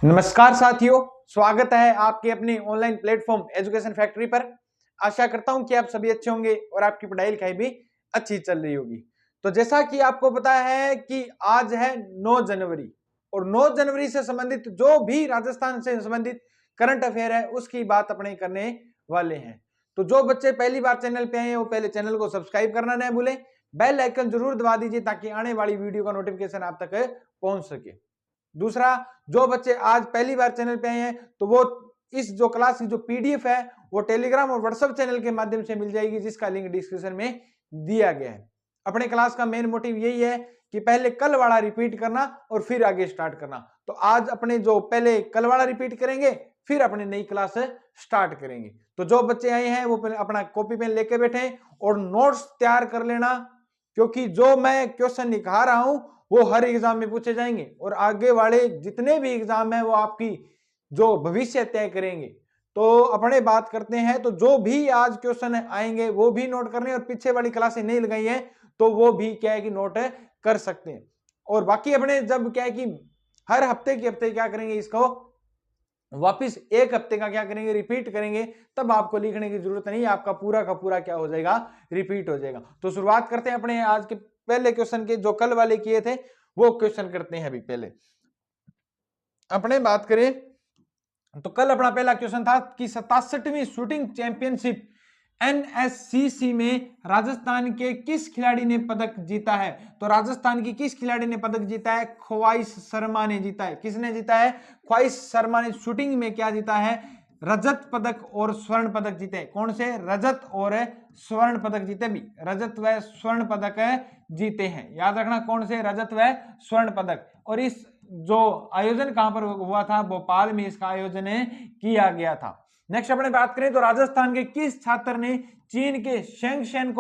नमस्कार साथियों, स्वागत है आपके अपने ऑनलाइन प्लेटफॉर्म एजुकेशन फैक्ट्री पर। आशा करता हूं कि आप सभी अच्छे होंगे और आपकी पढ़ाई लिखाई भी अच्छी चल रही होगी। तो जैसा कि आपको पता है कि आज है 9 जनवरी और 9 जनवरी से संबंधित जो भी राजस्थान से संबंधित करंट अफेयर है उसकी बात अपने करने वाले हैं। तो जो बच्चे पहली बार चैनल पे आए हैं वो पहले चैनल को सब्सक्राइब करना न भूलें, बेल आइकन जरूर दबा दीजिए ताकि आने वाली वीडियो का नोटिफिकेशन आप तक पहुंच सके। दूसरा, जो बच्चे आज पहली बार चैनल पे आए हैं तो वो इस जो क्लास की जो पीडीएफ है वो टेलीग्राम और व्हाट्सएप चैनल के माध्यम से मिल जाएगी, जिसका लिंक डिस्क्रिप्शन में दिया गया है। अपने क्लास का मेन मोटिव यही है कि पहले कल वाला रिपीट करना और फिर आगे स्टार्ट करना। तो आज अपने जो पहले कल वाला रिपीट करेंगे फिर अपनी नई क्लास स्टार्ट करेंगे। तो जो बच्चे आए हैं वो अपना कॉपी पेन लेके बैठे और नोट्स तैयार कर लेना, क्योंकि जो मैं क्वेश्चन निकाल रहा हूं वो हर एग्जाम में पूछे जाएंगे और आगे वाले जितने भी एग्जाम है वो आपकी जो भविष्य तय करेंगे। तो अपने बात करते हैं, तो जो भी आज क्वेश्चन आएंगे वो भी नोट करने, और पीछे वाली क्लासें नहीं लगाई है तो वो भी क्या है कि नोट कर सकते हैं। और बाकी अपने जब क्या है कि हर हफ्ते के हफ्ते क्या करेंगे, इसको वापिस एक हफ्ते का क्या करेंगे, रिपीट करेंगे, तब आपको लिखने की जरूरत नहीं, आपका पूरा का पूरा क्या हो जाएगा, रिपीट हो जाएगा। तो शुरुआत करते हैं अपने आज के पहले क्वेश्चन के, जो कल वाले किए थे वो क्वेश्चन करते हैं। अभी पहले अपने बात करें तो कल अपना पहला क्वेश्चन था कि 67वीं शूटिंग चैंपियनशिप एनएससीसी में राजस्थान के किस खिलाड़ी ने पदक जीता है। तो राजस्थान की किस खिलाड़ी ने पदक जीता है? ख्वाइश शर्मा ने जीता है। किसने जीता है? ख्वाइश शर्मा ने शूटिंग में क्या जीता है? रजत पदक और स्वर्ण पदक जीते। कौन से? रजत और स्वर्ण पदक जीते। भी रजत व स्वर्ण पदक जीते हैं, याद रखना, कौन से? रजत व स्वर्ण पदक। और इस जो आयोजन कहां पर हुआ था? भोपाल में इसका आयोजन किया गया था। नेक्स्ट अपने बात करें तो राजस्थान के किस छात्र ने चीन के शेंगशेन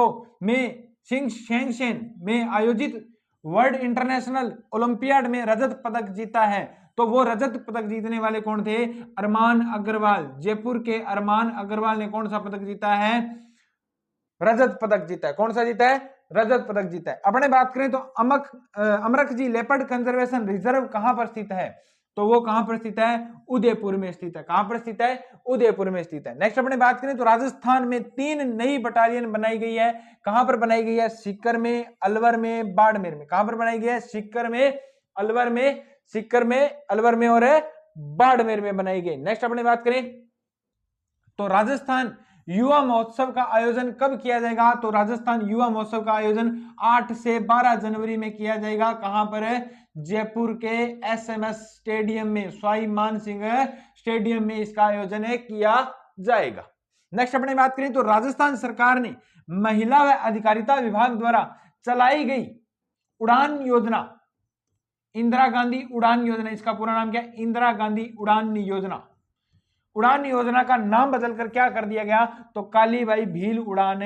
में आयोजित वर्ल्ड इंटरनेशनल ओलंपियाड में रजत पदक जीता है? तो वो रजत पदक जीतने वाले कौन थे? अरमान अग्रवाल। जयपुर के अरमान अग्रवाल ने कौन सा पदक जीता है? रजत पदक जीता है। कौन सा जीता है? रजत पदक जीता है। अपने बात करें तो अमरखजी लेपर्ड कंजर्वेशन रिजर्व कहां पर स्थित है? तो वो कहां पर स्थित है? उदयपुर में स्थित है। कहां पर स्थित है? उदयपुर में स्थित है। नेक्स्ट अपने बात करें तो राजस्थान में 3 नई बटालियन बनाई गई है। कहां पर बनाई गई है? सीकर में, अलवर में, बाड़मेर में। कहां पर बनाई गई है? सीकर में, अलवर में और बाड़मेर में बनाई गई। नेक्स्ट अपने बात करें तो राजस्थान युवा महोत्सव का आयोजन कब किया जाएगा? तो राजस्थान युवा महोत्सव का आयोजन 8 से 12 जनवरी में किया जाएगा। कहां पर है? जयपुर के एसएमएस स्टेडियम में, सवाई मान सिंह स्टेडियम में इसका आयोजन किया जाएगा। नेक्स्ट अपने बात करें तो राजस्थान सरकार ने महिला व अधिकारिता विभाग द्वारा चलाई गई उड़ान योजना, इंदिरा गांधी उड़ान योजना, इसका पूरा नाम क्या है? इंदिरा गांधी उड़ान योजना। उड़ान योजना का नाम बदलकर क्या कर दिया गया? तो कालीबाई भील उड़ान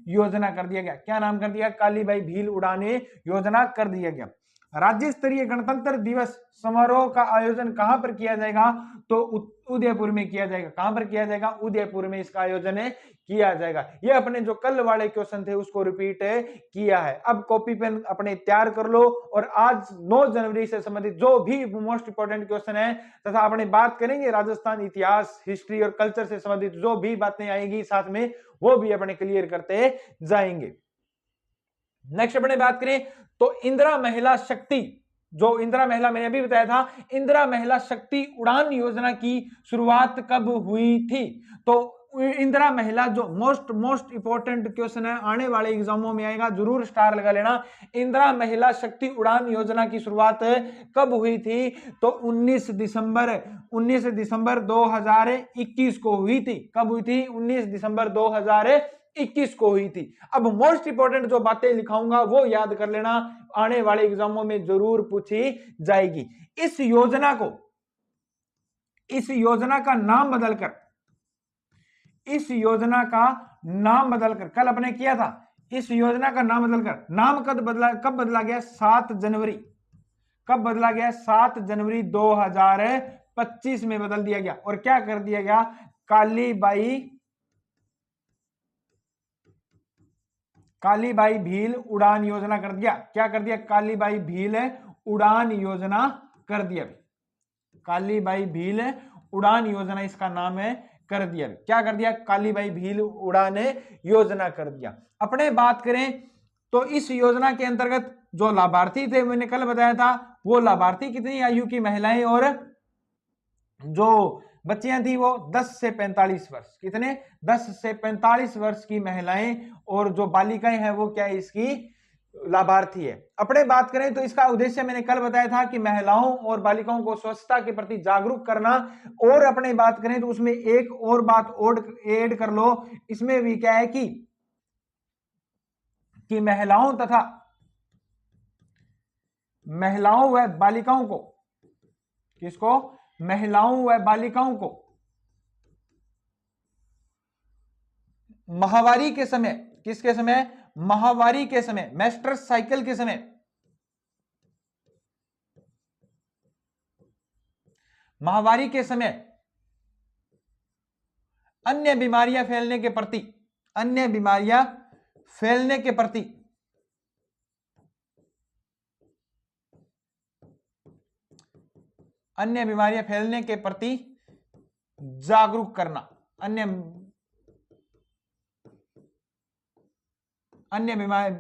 योजना कर दिया गया। क्या नाम कर दिया? कालीबाई भील उड़ान योजना कर दिया गया। राज्य स्तरीय गणतंत्र दिवस समारोह का आयोजन कहां पर किया जाएगा? तो उदयपुर में किया जाएगा। कहां पर किया जाएगा? उदयपुर में इसका आयोजन किया जाएगा। ये अपने जो कल वाले क्वेश्चन थे उसको रिपीट किया है। अब कॉपी पेन अपने तैयार कर लो और आज 9 जनवरी से संबंधित जो भी मोस्ट इंपोर्टेंट क्वेश्चन है तथा अपने बात करेंगे राजस्थान इतिहास, हिस्ट्री और कल्चर से संबंधित जो भी बातें आएंगी साथ में वो भी अपने क्लियर करते जाएंगे। नेक्स्ट अपने बात करें तो इंदिरा महिला शक्ति, जो इंदिरा महिला मैंने अभी बताया था, इंदिरा महिला शक्ति उड़ान योजना की शुरुआत कब हुई थी? तो इंदिरा महिला, जो मोस्ट इंपोर्टेंट क्वेश्चन है, आने वाले एग्जामों में आएगा, जरूर स्टार लगा लेना। इंदिरा महिला शक्ति उड़ान योजना की शुरुआत कब हुई थी? तो 19 दिसंबर 2021 को हुई थी। कब हुई थी? 19 दिसंबर 2021 को हुई थी। अब मोस्ट इंपोर्टेंट जो बातें लिखाऊंगा वो याद कर लेना, आने वाले एग्जामों में जरूर पूछी जाएगी। इस योजना का नाम बदलकर कल अपने किया था, इस योजना का नाम बदलकर, नाम कब बदला गया? 7 जनवरी। कब बदला गया? 7 जनवरी 2025 में बदल दिया गया। और क्या कर दिया गया? कालीबाई भील उड़ान योजना कर दिया। क्या कर दिया? कालीबाई भील उड़ान योजना कर दिया। कालीबाई भील उड़ान योजना इसका नाम है कर दिया। क्या कर दिया? कालीबाई भील उड़ान योजना कर दिया। अपने बात करें तो इस योजना के अंतर्गत जो लाभार्थी थे, मैंने कल बताया था, वो लाभार्थी कितनी आयु की महिलाएं और जो बच्चियां थी वो 10 से 45 वर्ष, कितने? 10 से 45 वर्ष की महिलाएं और जो बालिकाएं हैं वो क्या है? इसकी लाभार्थी है। अपने बात करें तो इसका उद्देश्य मैंने कल बताया था कि महिलाओं और बालिकाओं को स्वच्छता के प्रति जागरूक करना। और अपने बात करें तो उसमें एक और बात और ऐड कर लो, इसमें भी क्या है कि महिलाओं तथा महिलाओं व बालिकाओं को, किसको? महिलाओं व बालिकाओं को माहवारी के समय, किसके समय? माहवारी के समय, मेंस्ट्रुअल साइकिल के समय, माहवारी के समय अन्य बीमारियां फैलने के प्रति, अन्य बीमारियां फैलने के प्रति अन्य बीमारियां फैलने के प्रति जागरूक करना, अन्य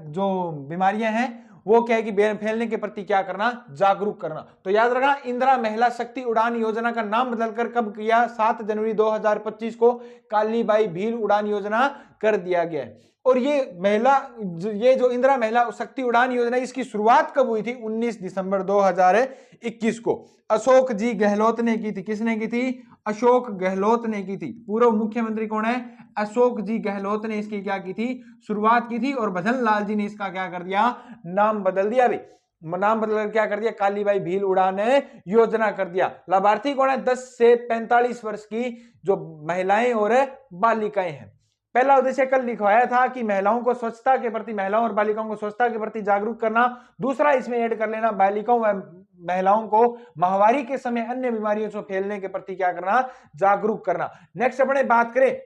जो बीमारियां हैं वो क्या है कि फैलने के प्रति क्या करना? जागरूक करना। तो याद रखना, इंदिरा महिला शक्ति उड़ान योजना का नाम बदलकर कब किया? 7 जनवरी 2025 को कालीबाई भील उड़ान योजना कर दिया गया है। और ये जो इंदिरा महिला शक्ति उड़ान योजना, इसकी शुरुआत कब हुई थी? 19 दिसंबर 2021 को अशोक जी गहलोत ने की थी। किसने की थी? अशोक गहलोत ने की थी। पूर्व मुख्यमंत्री कौन है? अशोक जी गहलोत ने इसकी क्या की थी? शुरुआत की थी। और भजन लाल जी ने इसका क्या कर दिया? नाम बदल दिया। भाई नाम बदलकर क्या कर दिया? कालीबाई भील उड़ान योजना कर दिया। लाभार्थी कौन है? 10 से 45 वर्ष की जो महिलाएं और बालिकाएं हैं। पहला उद्देश्य कल लिखवाया था कि महिलाओं को स्वच्छता के प्रति, महिलाओं और बालिकाओं को स्वच्छता के प्रति जागरूक करना। दूसरा इसमें ऐड कर लेना, बालिकाओं व महिलाओं को माहवारी के समय अन्य बीमारियों से फैलने के प्रति क्या करना? जागरूक करना। नेक्स्ट अपने बात करें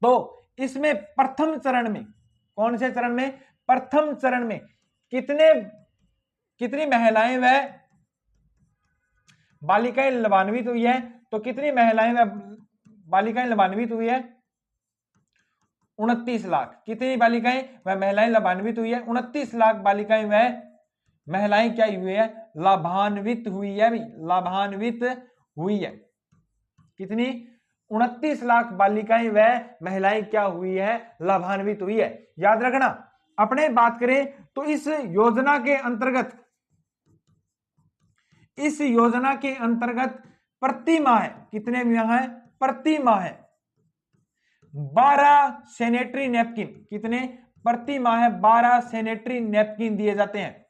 तो इसमें प्रथम चरण में, कौन से चरण में? प्रथम चरण में कितनी महिलाएं व बालिकाएं लाभान्वित हुई है? तो कितनी महिलाएं व बालिकाएं लाभान्वित हुई है? 29 लाख। कितनी बालिकाएं व महिलाएं लाभान्वित हुई है? 29 लाख बालिकाएं व महिलाएं क्या हुई है? लाभान्वित हुई है। लाभान्वित हुई है। कितनी? 29 लाख बालिकाएं व महिलाएं क्या हुई है? लाभान्वित हुई है। याद रखना। अपने बात करें तो इस योजना के अंतर्गत प्रति माह कितने माह है? प्रति माह 12 सैनिटरी नैपकिन, कितने? प्रति माह 12 सैनिटरी नैपकिन दिए जाते हैं।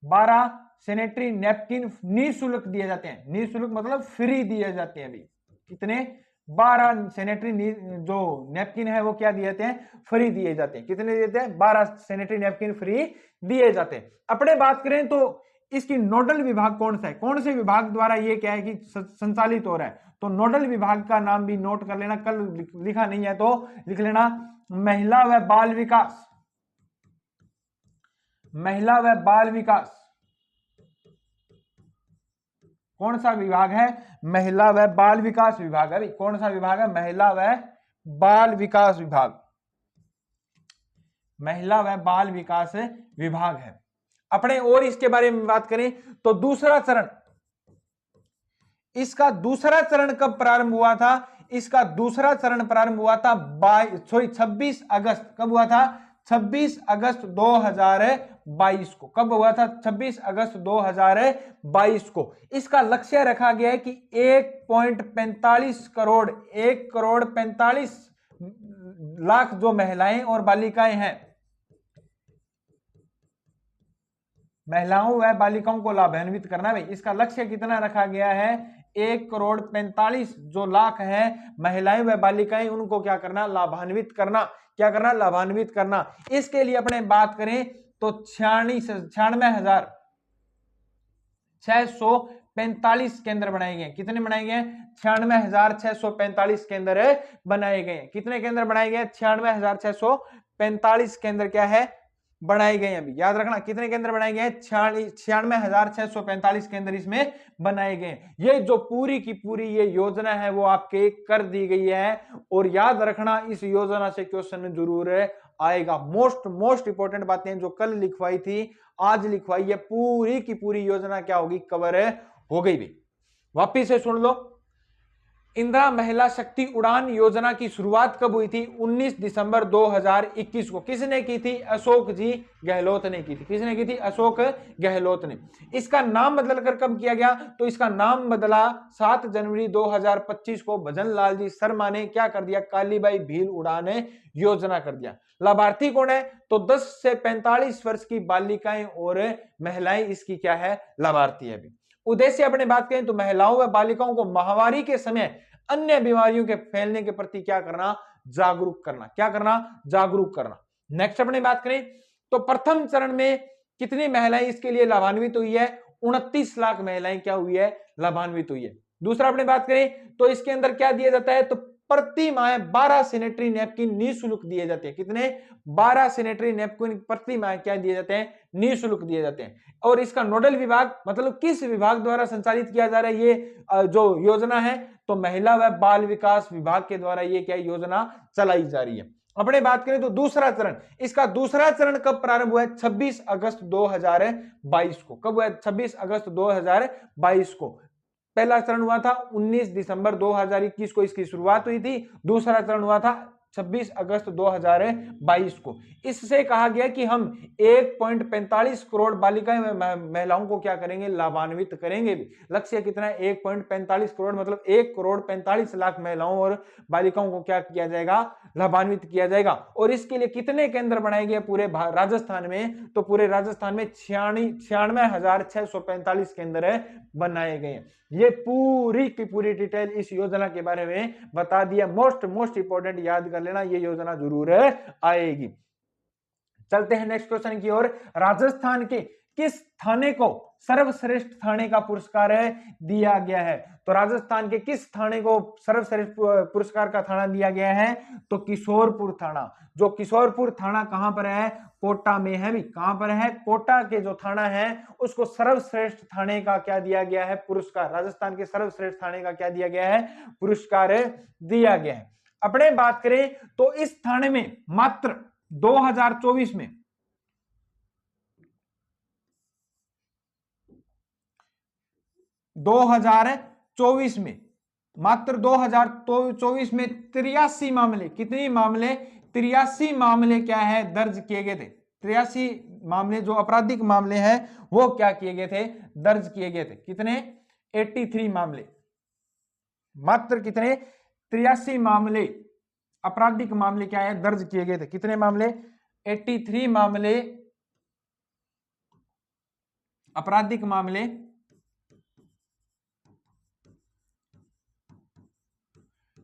12 सैनिटरी नैपकिन निःशुल्क दिए जाते हैं। निःशुल्क मतलब फ्री दिए जाते हैं। अभी कितने? 12 सैनिटरी जो नैपकिन है वो क्या दिए जाते हैं? फ्री दिए जाते हैं। कितने देते हैं? 12 सैनिटरी नैपकिन फ्री दिए जाते हैं। अपने बात करें तो इसकी नोडल विभाग कौन सा है? कौन से विभाग द्वारा ये क्या है कि संचालित हो रहा है? तो नोडल विभाग का नाम भी नोट कर लेना, कल लिखा नहीं है तो लिख लेना, महिला व बाल विकास। महिला व बाल विकास कौन सा विभाग है? महिला व बाल विकास विभाग है। कौन सा विभाग है? महिला व बाल विकास विभाग। महिला व बाल विकास विभाग है। अपने और इसके बारे में बात करें तो दूसरा चरण, इसका दूसरा चरण कब प्रारंभ हुआ था? इसका दूसरा चरण प्रारंभ हुआ था 26 अगस्त। कब हुआ था? 26 अगस्त 2022 को। कब हुआ था? 26 अगस्त 2022 को। इसका लक्ष्य रखा गया है कि 1.45 करोड़ 1.45 करोड़ लाख जो महिलाएं और बालिकाएं हैं, महिलाओं व बालिकाओं को लाभान्वित करना। भाई इसका लक्ष्य कितना रखा गया है? 1.45 करोड़ जो लाख है महिलाएं व बालिकाएं, उनको क्या करना? लाभान्वित करना। क्या करना? लाभान्वित करना। इसके लिए अपने बात करें तो 96,645 केंद्र बनाए गए। कितने बनाए गए? 96,645 केंद्र बनाए गए। कितने केंद्र बनाए गए? 96,645 केंद्र क्या है? बनाए गए हैं। अभी याद रखना कितने केंद्र बनाए गए हैं, 96,645 केंद्र इसमें बनाए गए हैं। ये जो पूरी की पूरी ये योजना है वो आपके कर दी गई है। और याद रखना इस योजना से क्वेश्चन जरूर आएगा। मोस्ट इंपोर्टेंट बातें जो कल लिखवाई थी आज लिखवाई है, पूरी की पूरी योजना क्या होगी, कवर हो गई भी। वापिस से सुन लो, इंदिरा महिला शक्ति उड़ान योजना की शुरुआत कब हुई थी, 19 दिसंबर 2021 को। किसने की थी, अशोक जी गहलोत ने की थी। किसने की थी, अशोक गहलोत ने। इसका नाम बदलकर कब किया गया, तो इसका नाम बदला 7 जनवरी 2025 को भजन लाल जी शर्मा ने क्या कर दिया, कालीबाई भील उड़ान योजना कर दिया। लाभार्थी कौन है, तो 10 से 45 वर्ष की बालिकाएं और महिलाएं इसकी क्या है, लाभार्थी है। उद्देश्य अपने बात करें तो महिलाओं व बालिकाओं को महामारी के समय अन्य बीमारियों के फैलने के प्रति क्या करना, जागरूक करना। क्या करना, जागरूक करना। नेक्स्ट अपने बात करें तो प्रथम चरण में कितनी महिलाएं इसके लिए लाभान्वित हुई है, 29 लाख महिलाएं क्या हुई है, लाभान्वित हुई है। दूसरा अपने बात करें तो इसके अंदर क्या दिया जाता है, तो प्रति माह 12 सैनिटरी नैपकिन निःशुल्क दिए जाते हैं। कितने, 12 सैनिटरी नैपकिन प्रति माह क्या दिए जाते हैं, निःशुल्क दिए जाते हैं। और इसका नोडल विभाग मतलब किस विभाग द्वारा संचालित किया जा रहा है ये जो योजना है, तो महिला व बाल विकास विभाग के द्वारा ये क्या योजना चलाई जा रही है। अपने बात करें तो दूसरा चरण, इसका दूसरा चरण कब प्रारंभ हुआ है, 26 अगस्त 2022 को। कब हुआ है, 26 अगस्त 2022 को। पहला चरण हुआ था 19 दिसंबर 2021 को इसकी शुरुआत हुई थी। दूसरा चरण हुआ था 26 अगस्त 2022 को। इससे कहा गया कि हम 1.45 करोड़ बालिकाएं महिलाओं को क्या करेंगे, लाभान्वित करेंगे भी। लक्ष्य कितना है, 1.45 करोड़ मतलब 1 करोड़ 45 लाख महिलाओं और बालिकाओं को क्या किया जाएगा, लाभान्वित किया जाएगा। और इसके लिए कितने केंद्र बनाए गए पूरे राजस्थान में, तो पूरे राजस्थान में 96,645 केंद्र बनाए गए हैं। ये पूरी की पूरी डिटेल इस योजना के बारे में बता दिया। मोस्ट इंपोर्टेंट याद कर लेना, ये योजना जरूर आएगी। चलते हैं नेक्स्ट क्वेश्चन की ओर। राजस्थान के किस थाने को सर्वश्रेष्ठ थाने का पुरस्कार दिया गया है, तो राजस्थान के किस थाने को सर्वश्रेष्ठ पुरस्कार का थाना दिया गया है, तो किशोरपुर थाना। जो किशोरपुर थाना कहां पर है, कोटा में है भी। कहां पर है, कोटा के जो थाना है उसको सर्वश्रेष्ठ थाने का क्या दिया गया है, पुरस्कार। राजस्थान के सर्वश्रेष्ठ थाने का क्या दिया गया है, पुरस्कार दिया गया है। अपने बात करें तो इस थाने में मात्र 2024 में 2024 में मात्र 2024 में 83 मामले, कितने मामले, 83 मामले क्या है, दर्ज किए गए थे। 83 मामले जो आपराधिक मामले हैं वो क्या किए गए थे, दर्ज किए गए थे। कितने, 83 मामले। मात्र कितने, 83 मामले आपराधिक मामले क्या है, दर्ज किए गए थे। कितने मामले, 83 मामले आपराधिक मामले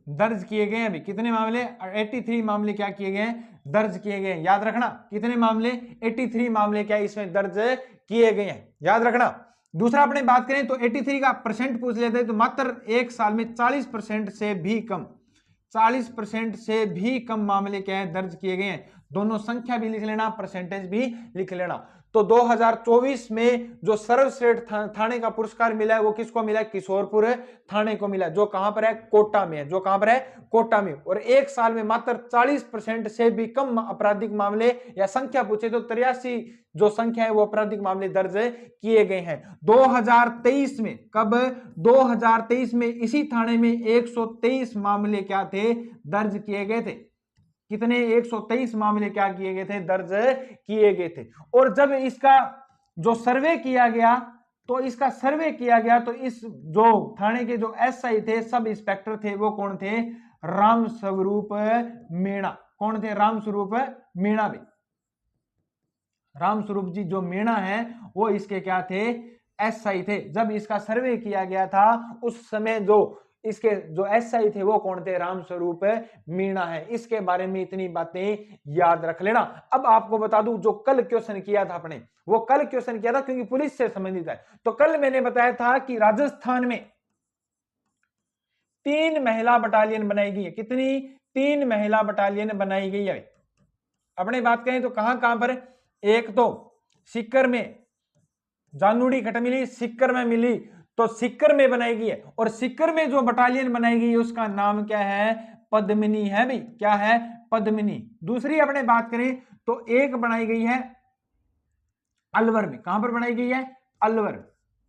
दर्ज किए गए हैं। अभी कितने मामले, 83 मामले क्या किए गए हैं, दर्ज किए गए हैं। याद रखना कितने मामले, 83 मामले क्या इसमें दर्ज किए गए हैं, याद रखना। दूसरा अपने बात करें तो 83 का परसेंट पूछ लेते हैं, तो मात्र एक साल में 40% से भी कम, 40% से भी कम मामले क्या है, दर्ज किए गए हैं। दोनों संख्या भी लिख लेना, परसेंटेज भी लिख लेना। तो 2024 में जो सर्वश्रेष्ठ थाने का पुरस्कार मिला है वो किसको मिला है, किशोरपुर थाने को मिला, जो कहां पर है, कोटा में है। जो कहां पर है, कोटा में। और एक साल में मात्र 40% से भी कम आपराधिक मामले या संख्या पूछे तो 83 जो संख्या है वो आपराधिक मामले दर्ज किए गए हैं। 2023 में, कब, 2023 में इसी थाने में 123 मामले क्या थे, दर्ज किए गए थे। कितने, 123 मामले क्या किए गए थे, दर्ज किए गए थे। और जब इसका जो सर्वे किया गया तो इस जो थाने के जो एसआई थे, सब इंस्पेक्टर थे, वो कौन थे, राम स्वरूप मीणा। कौन थे, राम स्वरूप मीणा भी। राम स्वरूप जी जो मीणा है वो इसके क्या थे, एसआई थे। जब इसका सर्वे किया गया था उस समय जो इसके जो एसआई थे वो कौन थे, राम स्वरूप मीणा है। इसके बारे में इतनी बातें याद रख लेना। अब आपको बता दूं जो कल क्वेश्चन किया था अपने, वो कल क्वेश्चन किया था क्योंकि पुलिस से संबंधित है। तो कल मैंने बताया था कि राजस्थान में 3 महिला बटालियन बनाई गई है। कितनी, 3 महिला बटालियन बनाई गई है। अपने बात करें तो कहां कहां पर, एक तो सीकर में जानुड़ी खट मिली, सीकर में मिली, तो सीकर में बनाई गई है, और सीकर में जो बटालियन बनाई गई है उसका नाम क्या है, पद्मिनी है भाई, क्या है, पद्मिनी। दूसरी अपने बात करें तो एक बनाई गई है अलवर में, कहां पर बनाई गई है, अलवर,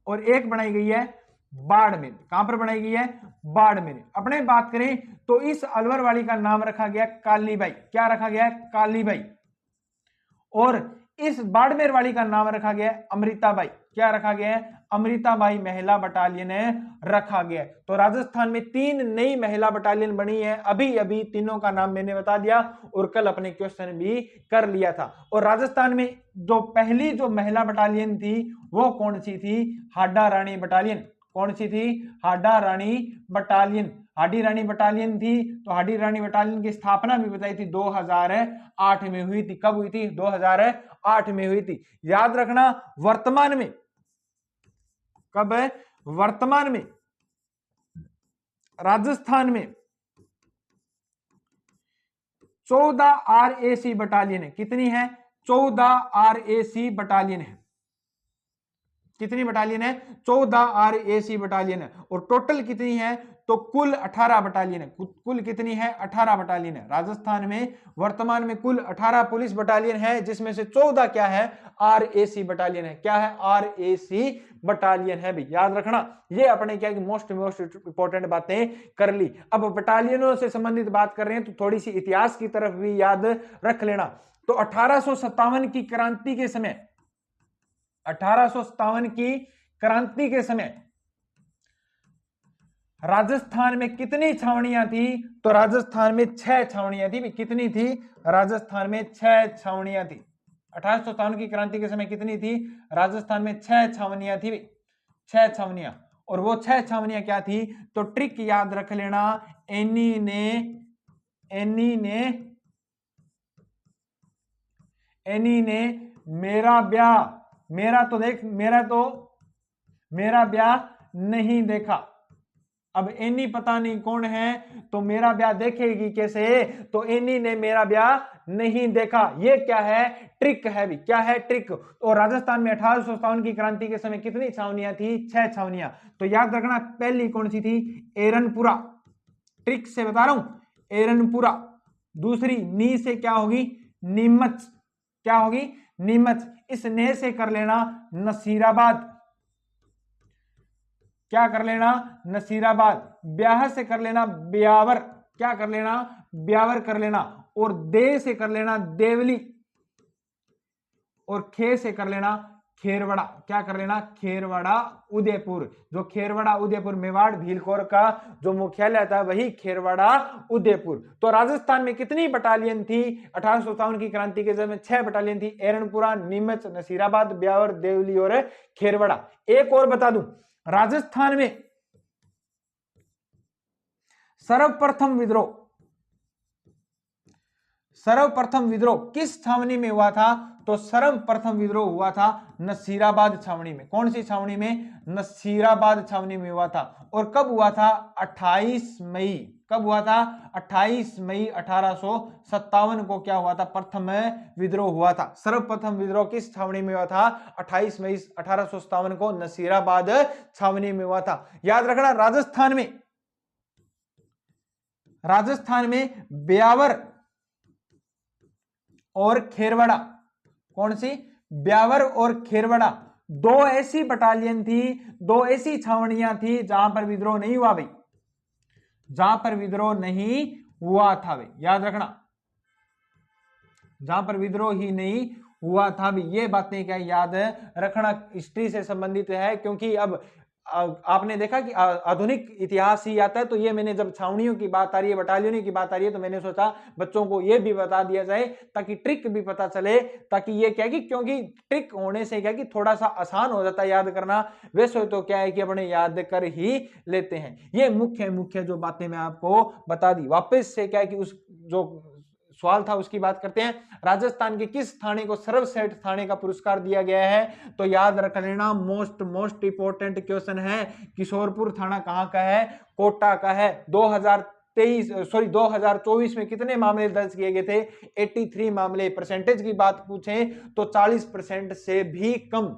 और एक बनाई गई है बाड़मेर, कहां पर बनाई गई है, बाड़मेर। अपने बात करें तो इस अलवर वाली का नाम रखा गया कालीबाई, क्या रखा गया, कालीबाई, और इस बाड़मेर वाली का नाम रखा गया अमृताबाई, क्या रखा गया है, अमृताबाई महिला बटालियन रखा गया। तो राजस्थान में 3 नई महिला बटालियन बनी है, अभी अभी तीनों का नाम मैंने बता दिया और कल अपने क्वेश्चन भी कर लिया था। और राजस्थान में जो पहली जो महिला बटालियन थी वो कौन सी थी, हाडा रानी बटालियन, कौन सी थी, हाडा रानी बटालियन, हाडी रानी बटालियन थी। तो हाडी रानी बटालियन की स्थापना भी बताई थी 2008 में हुई थी, कब हुई थी, 2008 में हुई थी। याद रखना वर्तमान में, कब है, वर्तमान में राजस्थान में 14 RAC बटालियन है, कितनी है, 14 RAC बटालियन है, कितनी बटालियन है, 14 RAC बटालियन है। और टोटल कितनी है, तो कुल 18 बटालियन है, कुल कितनी है, 18 बटालियन है। राजस्थान में वर्तमान में कुल 18 पुलिस बटालियन है, जिसमें से 14 क्या है, RAC बटालियन है, क्या है, RAC बटालियन है भी, याद रखना। ये अपने क्या मोस्ट इंपोर्टेंट बातें कर ली। अब बटालियनों से संबंधित बात कर रहे हैं तो थोड़ी सी इतिहास की तरफ भी याद रख लेना। तो 1857 की क्रांति के समय, 1857 की क्रांति के समय राजस्थान में कितनी छावनियां थी, तो राजस्थान में 6 छावनियां थी। कितनी थी, राजस्थान में 6 छावनियां थी। 1857 की क्रांति के समय कितनी थी, राजस्थान में 6 छावनियां थी, 6 छावनियां। और वो 6 छावनियां क्या थी, तो ट्रिक याद रख लेना, एनी ने मेरा ब्याह, मेरा ब्याह नहीं देखा। अब एनी पता नहीं कौन है, तो मेरा ब्याह देखेगी कैसे, तो एनी ने मेरा ब्याह नहीं देखा। ये क्या है, ट्रिक है भी, क्या है, ट्रिक। और राजस्थान में 1857 की क्रांति के समय कितनी छावनियां थी, 6 छावनियां। तो याद रखना पहली कौन सी थी, एरनपुरा, ट्रिक से बता रहा हूं, एरनपुरा। दूसरी नी से क्या होगी, नीमच, क्या होगी, नीमच। इस ने से कर लेना नसीराबाद, क्या कर लेना, नसीराबाद। ब्याह से कर लेना ब्यावर, क्या कर लेना, ब्यावर कर लेना। और दे से कर लेना देवली, और खे से कर लेना खेरवड़ा, क्या कर लेना, खेरवड़ा उदयपुर। जो खेरवड़ा उदयपुर मेवाड़ भीलकोर का जो मुख्यालय था वही खेरवड़ा उदयपुर। तो राजस्थान में कितनी बटालियन थी 1857 की क्रांति के समय, 6 बटालियन थी, एरनपुरा, नीमच, नसीराबाद, ब्यावर, देवली और खेरवड़ा। एक और बता दूं, राजस्थान में सर्वप्रथम विद्रोह किस छावनी में हुआ था, तो सर्वप्रथम विद्रोह हुआ था नसीराबाद छावनी में। कौन सी छावनी में, नसीराबाद छावनी में हुआ था। और कब हुआ था, 28 मई, कब हुआ था, 28 मई 1857 को क्या हुआ था, प्रथम विद्रोह हुआ था। सर्वप्रथम विद्रोह किस छावनी में हुआ था, 28 मई 1857 को नसीराबाद छावनी में हुआ था। याद रखना राजस्थान में ब्यावर और खेरवड़ा, कौन सी, ब्यावर और खेरवड़ा, 2 ऐसी बटालियन थी, 2 ऐसी छावनियां थी जहां पर विद्रोह नहीं हुआ भाई, जहां पर विद्रोह नहीं हुआ था भाई, याद रखना, जहां पर विद्रोह ही नहीं हुआ था भी। ये बातें क्या याद रखना, हिस्ट्री से संबंधित है। क्योंकि अब आपने देखा कि आधुनिक इतिहास ही आता है, तो ये मैंने जब छावनियों की बात आ रही है, बटालियनों की बात आ रही है, तो मैंने सोचा बच्चों को ये भी बता दिया जाए ताकि ट्रिक भी पता चले, ताकि ये क्या कि क्योंकि ट्रिक होने से क्या कि थोड़ा सा आसान हो जाता है याद करना, वैसे तो क्या है कि अपने याद कर ही लेते हैं। ये मुख्य जो बातें मैं आपको बता दी। वापस से क्या है कि उस जो सवाल था उसकी बात करते हैं। राजस्थान के किस थाने को सर्वश्रेष्ठ थाने का पुरस्कार दिया गया है, तो याद रख लेना, मोस्ट इंपोर्टेंट क्वेश्चन है। किशोरपुर थाना कहां का है, कोटा का है। 2024 में कितने मामले दर्ज किए गए थे? 83 मामले। परसेंटेज की बात पूछें तो 40% से भी कम।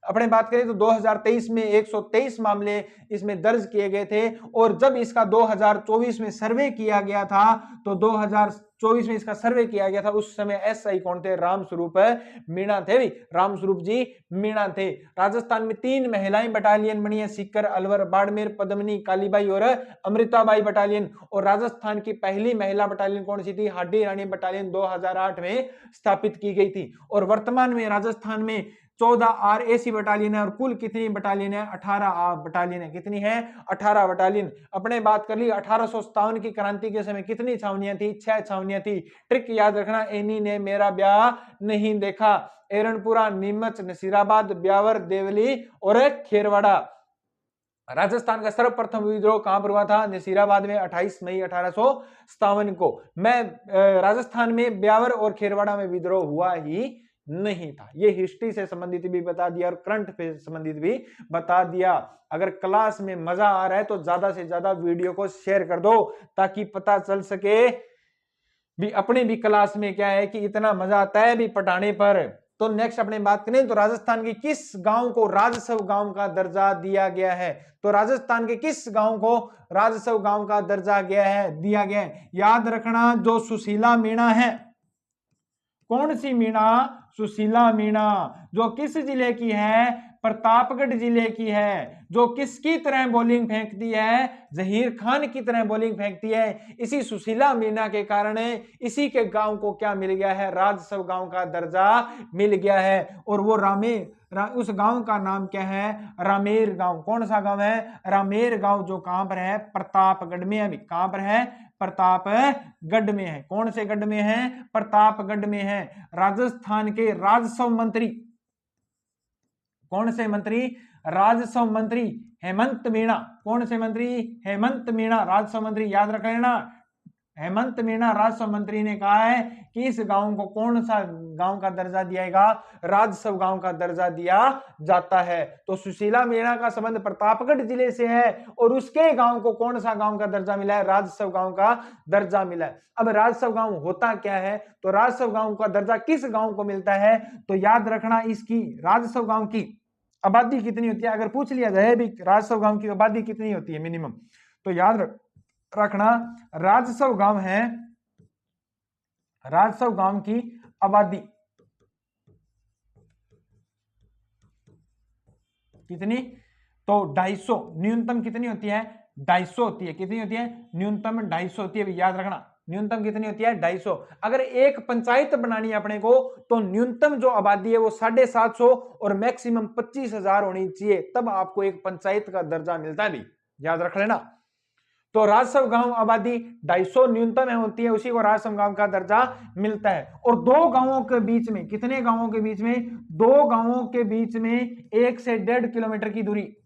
अपने बात करें तो 2023 में 123 मामले इसमें दर्ज किए गए थे, और जब इसका 2024 में सर्वे किया गया था, तो 2024 में इसका सर्वे किया गया था, उस समय एसआई कौन थे? रामस्वरूप मीणा थे। रामस्वरूप जी मीणा थे। राजस्थान में 3 महिलाएं बटालियन बनी है, सीकर, अलवर, बाड़मेर, पद्मिनी, कालीबाई और अमृताबाई बटालियन। और राजस्थान की पहली महिला बटालियन कौन सी थी? हाडी रानी बटालियन 2008 में स्थापित की गई थी। और वर्तमान में राजस्थान में 14 आरएसी बटालियन है, और कुल कितनी बटालियन है? 18 बटालियन है। कितनी है? 18 बटालियन। अपने बात कर ली 1857 की क्रांति के समय कितनी छावनियां थी? 6 छावनियां थी। ट्रिक याद रखना, एनी ने मेरा ब्याह नहीं देखा। एरनपुरा, नीमच, नसीराबाद, ब्यावर, देवली और खेरवाड़ा। राजस्थान का सर्वप्रथम विद्रोह कहां पर हुआ था? नसीराबाद में 28 मई 1857 को। राजस्थान में ब्यावर और खेरवाड़ा में विद्रोह हुआ ही नहीं था। ये हिस्ट्री से संबंधित भी बता दिया और करंट से संबंधित भी बता दिया। अगर क्लास में मजा आ रहा है तो ज्यादा से ज्यादा वीडियो को शेयर कर दो, ताकि पता चल सके भी अपने भी क्लास में क्या है कि इतना मजा आता है भी पढ़ाने पर। तो नेक्स्ट अपने बात करें तो राजस्थान के किस गांव को राजस्व गांव का दर्जा दिया गया है? तो राजस्थान के किस गांव को राजस्व गांव का दर्जा दिया गया है? याद रखना, जो सुशीला मीणा है, कौन सी मीणा? सुशीला मीणा, जो किस जिले की है? प्रतापगढ़ जिले की है। जो किसकी तरह बॉलिंग फेंकती है? जहीर खान की तरह बॉलिंग फेंकती है। इसी सुशीला मीणा के कारण इसी के गांव को क्या मिल गया है? राजस्व गांव का दर्जा मिल गया है। और वो उस गांव का नाम क्या है? रामेर गांव। कौन सा गांव है? रामेर गांव, जो कहां पर है? प्रतापगढ़ में है। कहां पर है? प्रतापगढ़ में है। कौन से गढ़ में है? प्रतापगढ़ में है। राजस्थान के राजस्व मंत्री, कौन से मंत्री? राजस्व मंत्री हेमंत मीणा। कौन से मंत्री? हेमंत मीणा राजस्व मंत्री। याद रख लेना, हेमंत मीणा राजस्व मंत्री ने कहा है कि इस गांव को कौन सा गांव का दर्जा दिया? राजस्व गांव का दर्जा दिया जाता है। तो सुशीला मीणा का संबंध प्रतापगढ़ जिले से है, और उसके गांव को कौन सा गांव का दर्जा मिला है? राजस्व गांव का दर्जा मिला है। अब राजस्व गांव होता क्या है? तो राजस्व गांव का दर्जा किस गांव को मिलता है? तो याद रखना, इसकी राजस्व गांव की आबादी कितनी होती है? अगर पूछ लिया जाए भी राजस्व गांव की आबादी कितनी होती है मिनिमम, तो याद रखना, राजस्व गांव है, राजस्व गांव की आबादी कितनी? तो 250। न्यूनतम कितनी होती है? 250 होती है। कितनी होती है? न्यूनतम 250 होती है। याद रखना, न्यूनतम कितनी होती है? 250। अगर एक पंचायत बनानी है अपने को, तो न्यूनतम जो आबादी है वो 750 और मैक्सिमम 25,000 होनी चाहिए, तब आपको एक पंचायत का दर्जा मिलता है भी। याद रख लेना। तो राजस्व गांव आबादी 250 न्यूनतम होती है, उसी को राजस्व गांव का दर्जा मिलता है। और दो गांवों के बीच में, कितने गांवों के बीच में? दो गांवों के बीच में 1 से 1.5 किलोमीटर की दूरी।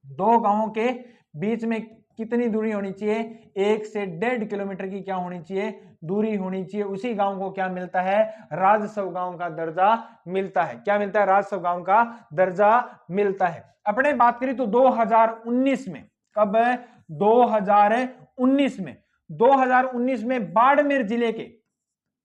दो गांवों के बीच में कितनी दूरी होनी चाहिए? 1 से 1.5 किलोमीटर की क्या होनी चाहिए? दूरी होनी चाहिए। उसी गांव को क्या मिलता है? राजस्व गांव का दर्जा मिलता है। क्या मिलता है? राजस्व गांव का दर्जा मिलता है। अपने बात करें तो 2019 में, कब? 2019 में बाड़मेर जिले के,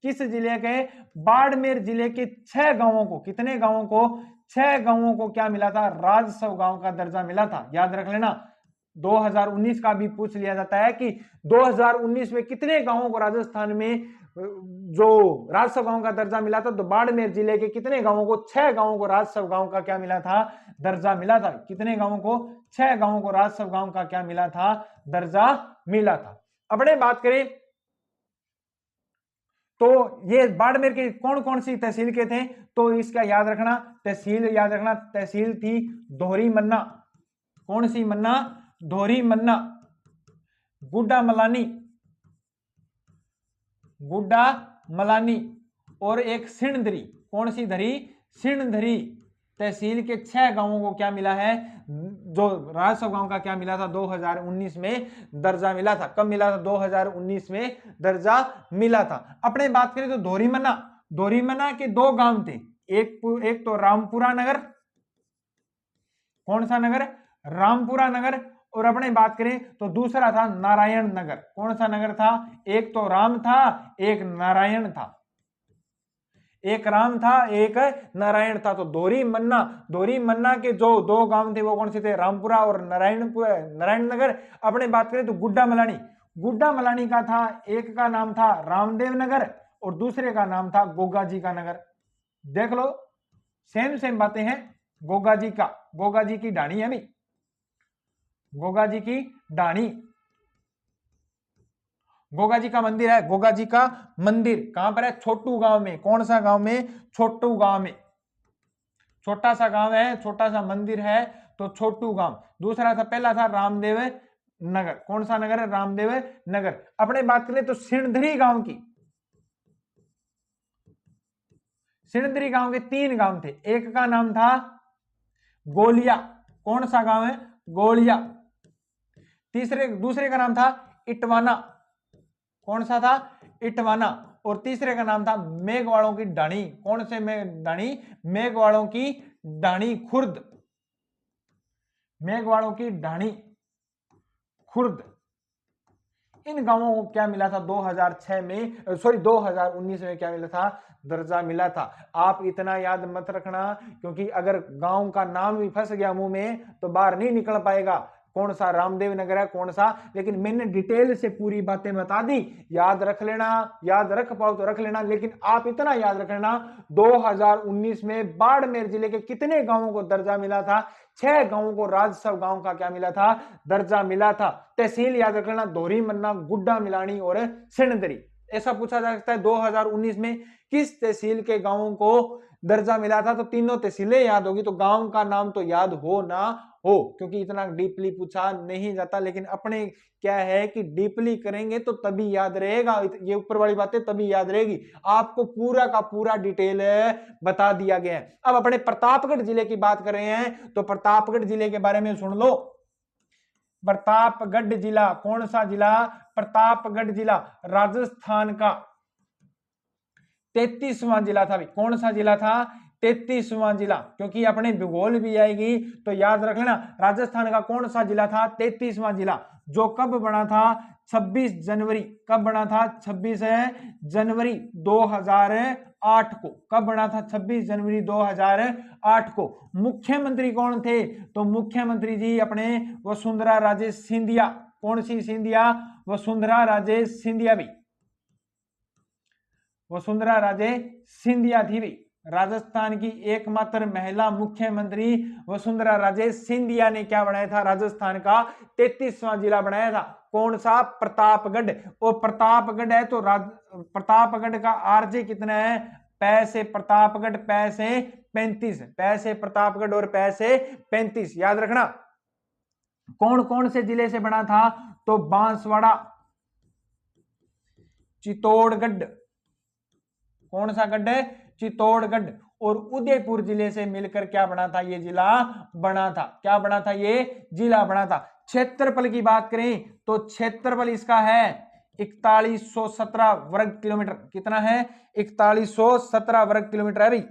किस जिले के? बाड़मेर जिले के 6 गांवों को, कितने गांवों को? 6 गांवों को क्या मिला था? राजस्व गांव का दर्जा मिला था। याद रख लेना, 2019 का भी पूछ लिया जाता है कि 2019 में कितने गांवों को राजस्थान में जो राजस्व गांव का दर्जा मिला था? तो बाड़मेर जिले के कितने गांवों को? 6 गांवों को राजस्व गांव का क्या मिला था? दर्जा मिला था। कितने गांवों को? 6 गांवों को राजस्व गांव का क्या मिला था? दर्जा मिला था। अपने बात करें तो ये बाड़मेर के कौन कौन सी तहसील के थे? तो इसका याद रखना, तहसील याद रखना, तहसील थी धोरी मन्ना। कौन सी मन्ना? धोरी मन्ना, गुड्डा मलानी, गुड्डा मलानी, और एक सिणधरी। कौन सी धरी? सिणधरी। तहसील के 6 गांवों को क्या मिला है? जो राजस्व गांव का क्या मिला था? 2019 में दर्जा मिला था। कब मिला था? 2019 में दर्जा मिला था। अपने बात करें तो धोरीमन्ना के 2 गांव थे, एक तो रामपुरा नगर। कौन सा नगर? रामपुरा नगर। और अपने बात करें तो दूसरा था नारायण नगर। कौन सा नगर था? एक तो राम था, एक नारायण था। एक राम था, एक नारायण था। तो दोरी मन्ना के जो दो गांव थे वो कौन से थे? रामपुरा और नारायण नगर। अपने बात करें तो गुड्डा मलानी का था, एक का नाम था रामदेव नगर और दूसरे का नाम था गोगा जी का नगर। देख लो, सेम बातें हैं। गोगा जी की ढाणी है भी, गोगा जी की ढाणी। गोगा जी का मंदिर है। गोगा जी का मंदिर कहां पर है? छोटू गांव में। कौन सा गांव में? छोटू गांव में। छोटा सा गांव है, छोटा सा मंदिर है, तो छोटू गांव। दूसरा था, पहला था रामदेव नगर। कौन सा नगर है? रामदेव नगर। अपने बात करें तो सिणधरी गांव की, सिणधरी गांव के 3 गांव थे। एक का नाम था गोलिया। कौन सा गांव है? गोलिया। दूसरे का नाम था इटवाना। कौन सा था? इटवाना। और तीसरे का नाम था मेघवाड़ों की ढाणी। कौन से ढाणी? मेघवाड़ों की ढाणी खुर्द। मेघवाड़ों की ढाणी खुर्द। इन गांवों को क्या मिला था 2006 में, सॉरी 2019 में क्या मिला था? दर्जा मिला था। आप इतना याद मत रखना, क्योंकि अगर गांव का नाम भी फंस गया मुंह में तो बाहर नहीं निकल पाएगा। कौन सा रामदेव नगर है, कौन सा, लेकिन मैंने डिटेल से पूरी बातें बता दी। याद रख लेना, याद रख पाओ तो रख लेना, लेकिन आप इतना याद रख लेना 2019 में बाड़मेर जिले के कितने गांवों को दर्जा मिला था? 6 गांवों को राजस्व गांव का क्या मिला था? दर्जा मिला था। तहसील याद रख लेना, दोहरी मन्ना, गुड्डा मिलानी और सिणधरी। ऐसा पूछा जा सकता है 2019 में किस तहसील के गांवों को दर्जा मिला था, तो तीनों तहसीलें याद होगी, तो गांव का नाम तो याद हो ना हो, क्योंकि इतना डीपली पूछा नहीं जाता। लेकिन अपने क्या है कि डीपली करेंगे तो तभी याद रहेगा, ये ऊपर वाली बातें तभी याद रहेगी। आपको पूरा का पूरा डिटेल बता दिया गया है। अब अपने प्रतापगढ़ जिले की बात कर रहे हैं, तो प्रतापगढ़ जिले के बारे में सुन लो। प्रतापगढ़ जिला, कौन सा जिला? प्रतापगढ़ जिला राजस्थान का 33वां जिला था। कौन सा जिला था? 33वां जिला। क्योंकि अपने भूगोल भी आएगी तो याद रख लेना, राजस्थान का कौन सा जिला था? 33वां जिला, जो कब बना था? 26 जनवरी। कब बना था? 26 जनवरी 2008 को। कब बना था? 26 जनवरी 2008 को। मुख्यमंत्री कौन थे? तो मुख्यमंत्री जी अपने वसुंधरा राजे सिंधिया। कौन सी सिंधिया? वसुंधरा राजे सिंधिया भी, वसुंधरा राजे सिंधिया थी भी। राजस्थान की एकमात्र महिला मुख्यमंत्री वसुंधरा राजे सिंधिया ने क्या बनाया था? राजस्थान का 33वां जिला बनाया था। कौन सा? प्रतापगढ़। और प्रतापगढ़ है तो प्रतापगढ़ का आरजे कितना है? पैसे प्रतापगढ़, पैसे 35। पैसे प्रतापगढ़ और पैसे 35 याद रखना। कौन कौन से जिले से बना था? तो बांसवाड़ा, चित्तौड़गढ़। कौन सा गढ़ है? चित्तौड़गढ़। और उदयपुर जिले से मिलकर क्या बना था? ये जिला बना था। क्या बना था? ये जिला बना था। क्षेत्रफल की बात करें तो क्षेत्रफल इसका है 4117 वर्ग किलोमीटर। कितना है? 4117 वर्ग किलोमीटर है भाई।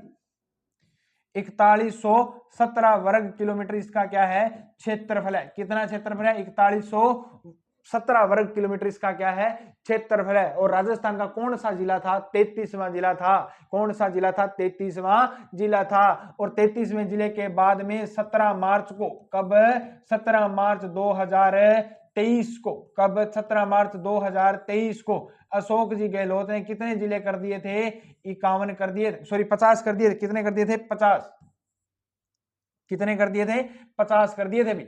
4117 वर्ग किलोमीटर इसका क्या है? क्षेत्रफल है। कितना क्षेत्रफल है? 4117 वर्ग किलोमीटर इसका क्या है? क्षेत्रफल है। और राजस्थान का कौन सा जिला था? 33वां जिला था। कौन सा जिला था? 33वां जिला था। और 33वें जिले के बाद में 17 मार्च को, कब? 17 मार्च 2023 को। कब? 17 मार्च 2023 को अशोक जी गहलोत ने कितने जिले कर दिए थे? 51 कर दिए, सॉरी 50 कर दिए। कितने कर दिए थे? 50। कितने कर दिए थे? 50 कर दिए थे भी।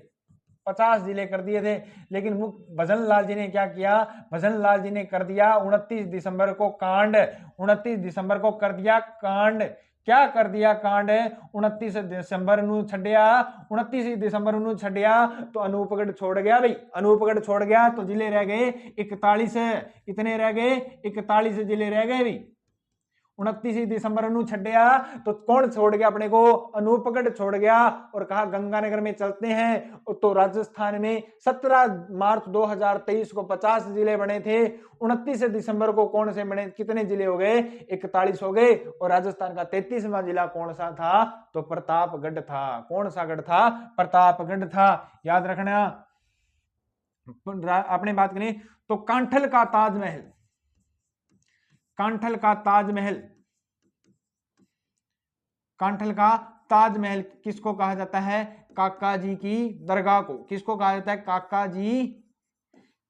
50 जिले कर दिए थे। लेकिन भजन लाल जी ने क्या किया? भजन लाल जी ने कर दिया 29 दिसंबर को कांड। 29 दिसंबर को कर दिया कांड। क्या कर दिया? कांड। 29 दिसंबर ਨੂੰ ਛੱਡਿਆ, 29 दिसंबर ਨੂੰ ਛੱਡਿਆ तो अनूपगढ़ छोड़ गया भाई। अनूपगढ़ छोड़ गया तो जिले रह गए 41। कितने रह गए? 41 जिले रह गए भाई। 29 दिसंबर ਨੂੰ ਛੱਡਿਆ तो कौन छोड़ गया अपने को? अनूपगढ़ छोड़ गया और कहा गंगानगर में चलते हैं। तो राजस्थान में 17 मार्च 2023 को 50 जिले बने थे। 29 दिसंबर को कौन से बने? कितने जिले हो गए? 41 हो गए। और राजस्थान का 33वां जिला कौन सा था? तो प्रतापगढ़ था। कौन सा गढ़ था? प्रतापगढ़ था। याद रखना। अपने बात करें तो कांठल का ताजमहल, कांठल का ताजमहल, कांठल का ताजमहल किसको कहा जाता है? काका जी की दरगाह को। किसको कहा जाता है? काका जी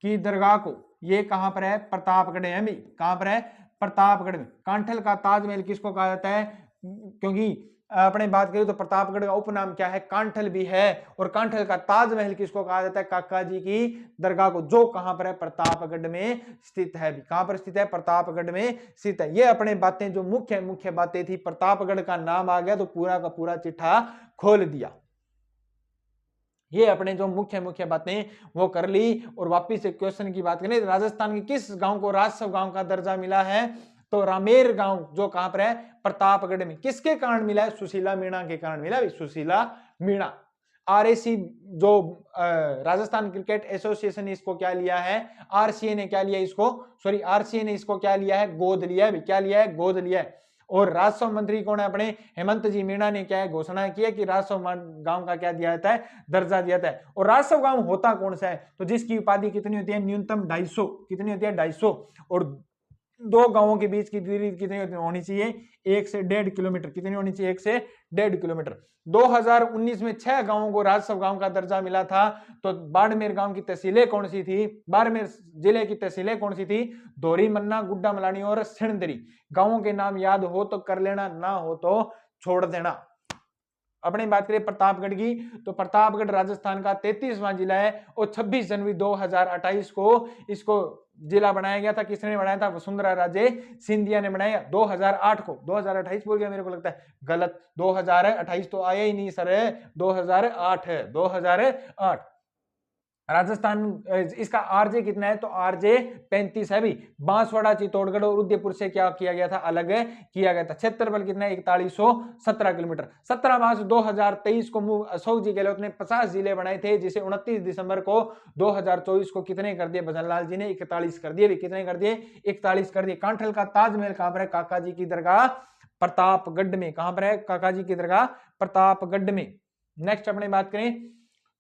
की दरगाह को। ये कहां पर है? प्रतापगढ़ में। भी कहां पर है? प्रतापगढ़ में। कांठल का ताजमहल किसको कहा जाता है? क्योंकि अपने बात करें तो प्रतापगढ़ का उपनाम क्या है? कांठल भी है। और कांठल का ताजमहल किसको कहा जाता है? काका जी की दरगाह को, जो कहां पर है? प्रतापगढ़ में स्थित है। कहां पर स्थित है? प्रतापगढ़ में स्थित है। ये अपने बातें जो मुख्य मुख्य बातें थी, प्रतापगढ़ का नाम आ गया तो पूरा का पूरा चिट्ठा खोल दिया। ये अपने जो मुख्य मुख्य बातें वो कर ली। और वापिस से क्वेश्चन की बात करें, राजस्थान के किस गांव को राजस्व गांव का दर्जा मिला है? तो रामेर गांव, जो कहां पर है? प्रतापगढ़ में। किसके कारण मिला है? सुशीला मीणा के कारण मिला। सुशीला मीणा। आरएसी जो राजस्थान क्रिकेट एसोसिएशन ने इसको क्या लिया है? आरसीए ने क्या लिया इसको? सॉरी, आरसीए ने इसको क्या लिया है? गोद लिया है। क्या लिया है? गोद लिया है। और राजस्व मंत्री कौन है? अपने हेमंत जी मीणा ने क्या है? घोषणा की है कि राजस्व गांव का क्या दिया जाता है? दर्जा दिया जाता है। और राजस्व गांव होता कौन सा है? तो जिसकी उपाधि कितनी होती है? न्यूनतम 250। कितनी होती है? 250। और दो गांवों के बीच की दूरी कितनी होनी चाहिए? 1 से 1.5 किलोमीटर। कितनी होनी चाहिए? 1 से 1.5 किलोमीटर। 2019 में 6 गांवों को राजस्व गांव का दर्जा मिला था। तो बाड़मेर गांव की तहसीलें कौन सी थी? बाड़मेर जिले की तहसीलें कौन सी थी? धोरी, मन्ना, गुड्डा मलानी और सिणदरी। गांवों के नाम याद हो तो कर लेना, ना हो तो छोड़ देना। अपने बात करें प्रतापगढ़ की, तो प्रतापगढ़ राजस्थान का 33वां जिला है। और 26 जनवरी 2028 को इसको जिला बनाया गया था। किसने बनाया था? वसुंधरा राजे सिंधिया ने बनाया 2008 को। 2028 बोल गया, मेरे को लगता है गलत। 2028 तो आया ही नहीं सर, 2008 है, 2008। राजस्थान इसका आरजे कितना है? तो आरजे 35 है भी। बांसवाड़ा, चित्तौड़गढ़ और उदयपुर से क्या किया गया था? अलग किया गया था। क्षेत्रफल कितना है? 4117 किलोमीटर। 17 मार्च 2023 को अशोक जी गहलोत ने 50 जिले बनाए थे, जिसे 29 दिसंबर को 2024 को कितने कर दिए? भजन लाल जी ने 41 कर दिए। कितने कर दिए? 41 कर दिए। कांठल का ताजमहल कहां पर है? काका जी की दरगाह प्रतापगढ़ में। कहां पर है? काका जी की दरगाह प्रतापगढ़ में। नेक्स्ट अपने बात करें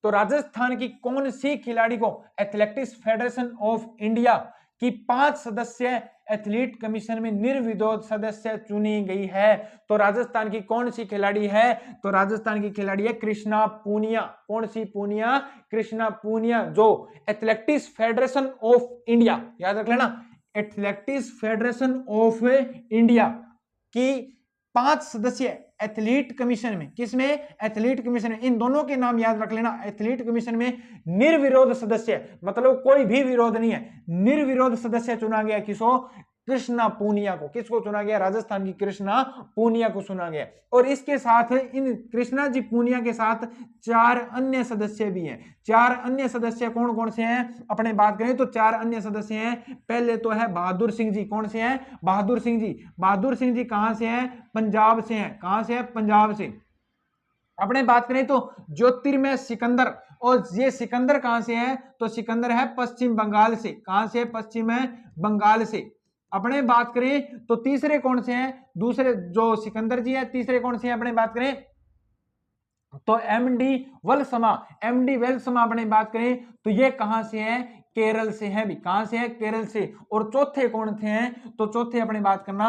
तो राजस्थान की कौन सी खिलाड़ी को एथलेटिक्स फेडरेशन ऑफ इंडिया की 5 सदस्य एथलीट कमीशन में निर्विरोध सदस्य चुनी गई है? तो राजस्थान की कौन सी खिलाड़ी है? तो राजस्थान की खिलाड़ी है कृष्णा पूनिया। कौन सी पूनिया? कृष्णा पूनिया, जो एथलेटिक्स फेडरेशन ऑफ इंडिया, याद रख लेना, एथलेटिक्स फेडरेशन ऑफ इंडिया की 5 सदस्य एथलीट कमीशन में। किसमें? एथलीट कमीशन में। इन दोनों के नाम याद रख लेना। एथलीट कमीशन में निर्विरोध सदस्य, मतलब कोई भी विरोध नहीं है, निर्विरोध सदस्य चुना गया। किसको? कृष्णा पूनिया को। किसको चुना गया? राजस्थान की कृष्णा पूनिया को चुना गया। और इसके साथ इन कृष्णा जी पूनिया के साथ 4 अन्य सदस्य भी हैं। 4 अन्य सदस्य कौन कौन से हैं? अपने बात करें तो 4 अन्य सदस्य हैं। पहले तो है बहादुर सिंह जी। कौन से हैं? बहादुर सिंह जी। बहादुर सिंह जी कहां से हैं? पंजाब से हैं। कहां से हैं? पंजाब से। अपने बात करें तो ज्योतिर्मय सिकंदर, और ये सिकंदर कहां से है? तो सिकंदर है पश्चिम बंगाल से। कहां से? पश्चिम बंगाल से। अपने बात करें तो तीसरे कौन से हैं? दूसरे जो सिकंदर जी है, तीसरे कौन से हैं? अपने बात करें तो एमडी वलसमा। एमडी वेल्समा अपने बात करें तो ये कहां से है? केरल से है भी। कहां से है? केरल से। और चौथे कौन थे हैं? तो चौथे अपने बात करना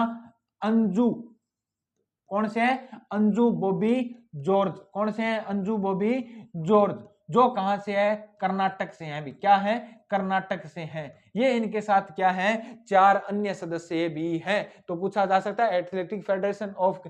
अंजू। कौन से है? अंजू बॉबी जॉर्ज। कौन से हैं? अंजू बॉबी जॉर्ज, जो कहां से है? कर्नाटक से हैं भी। क्या है? कर्नाटक से हैं। ये इनके साथ क्या है? 4 अन्य सदस्य भी हैं। तो पूछा जा सकता है athletic federation of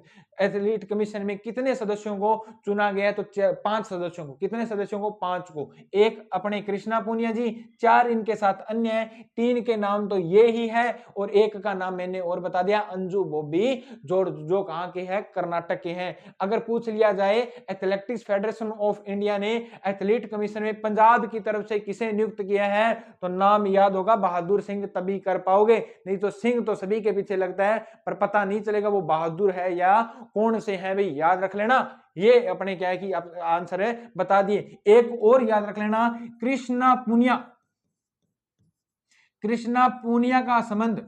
athlete commission में कितने सदस्यों को चुना गया? तो 5 सदस्यों को। कितने सदस्यों को? 5 को। एक अपने कृष्णा पूनिया जी, 4 इनके साथ अन्य है। 3 के नाम तो ये ही है और एक का नाम मैंने और बता दिया, अंजू बॉबी जॉर्ज, जो कहां के हैं? कर्नाटक के हैं। अगर पूछ लिया जाए एथलेटिक्स फेडरेशन ऑफ इंडिया ने एथलीट कमीशन में पंजाब की तरफ से किसे नियुक्त किया है? तो नाम याद होगा बहादुर सिंह, तभी कर पाओगे। नहीं तो सिंह तो सभी के पीछे लगता है पर पता नहीं चलेगा वो बहादुर है या कौन से हैं। भाई याद रख लेना, ये अपने क्या है कि आंसर है, बता दिए। एक और याद रख लेना, कृष्णा पूनिया। कृष्णा पूनिया का संबंध,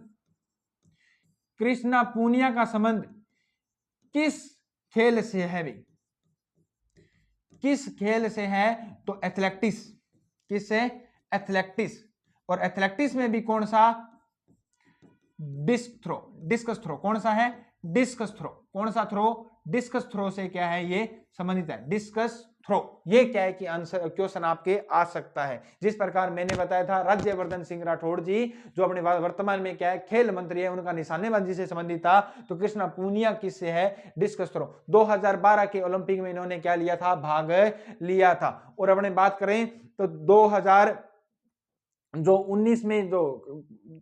कृष्णा पूनिया का संबंध किस खेल से है? भाई किस खेल से है? तो एथलेटिक्स। किससे? एथलेटिक्स, और एथलेटिक्स में भी कौन सा, डिस्क थ्रो, डिस्कस थ्रो, कौन सा है, डिस्कस थ्रो, कौन सा थ्रो, डिस्कस थ्रो से क्या है ये संबंधित है, डिस्कस थ्रो। ये क्या है कि आंसर क्वेश्चन आपके आ सकता है। जिस प्रकार मैंने बताया था राज्यवर्धन सिंह राठौड़ जी जो अपने वर्तमान में क्या है खेल मंत्री है, उनका निशानेबाजी से संबंधित था, तो कृष्णा पूनिया किससे है, डिस्कस थ्रो। 2012 के ओलंपिक में इन्होंने क्या लिया था, भाग लिया था। और अपने बात करें तो 19 में जो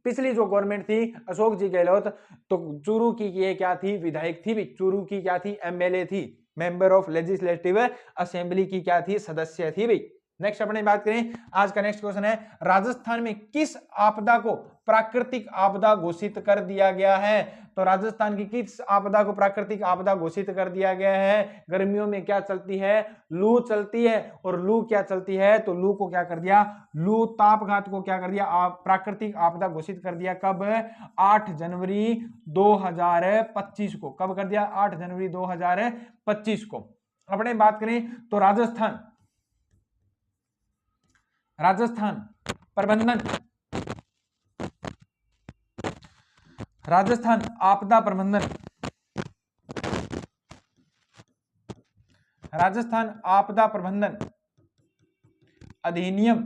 पिछली जो गवर्नमेंट थी अशोक जी गहलोत, तो चूरू की ये क्या थी, विधायक थी, चूरू की क्या थी, एमएलए थी, मेंबर ऑफ लेजिस्लेटिव असेंबली की क्या थी, सदस्य थी भाई। नेक्स्ट अपने बात करें, आज का नेक्स्ट क्वेश्चन है, राजस्थान में किस आपदा को प्राकृतिक आपदा घोषित कर दिया गया है। तो राजस्थान की किस आपदा को प्राकृतिक आपदा घोषित कर दिया गया है। गर्मियों में क्या चलती है, लू चलती है, और लू क्या चलती है, तो लू को क्या कर दिया, लू तापघात को क्या कर दिया, प्राकृतिक आपदा घोषित कर दिया। कब, 8 जनवरी 2025 को। कब कर दिया, 8 जनवरी 2025 को। अपने बात करें तो राजस्थान प्रबंधन, राजस्थान आपदा प्रबंधन, राजस्थान आपदा प्रबंधन अधिनियम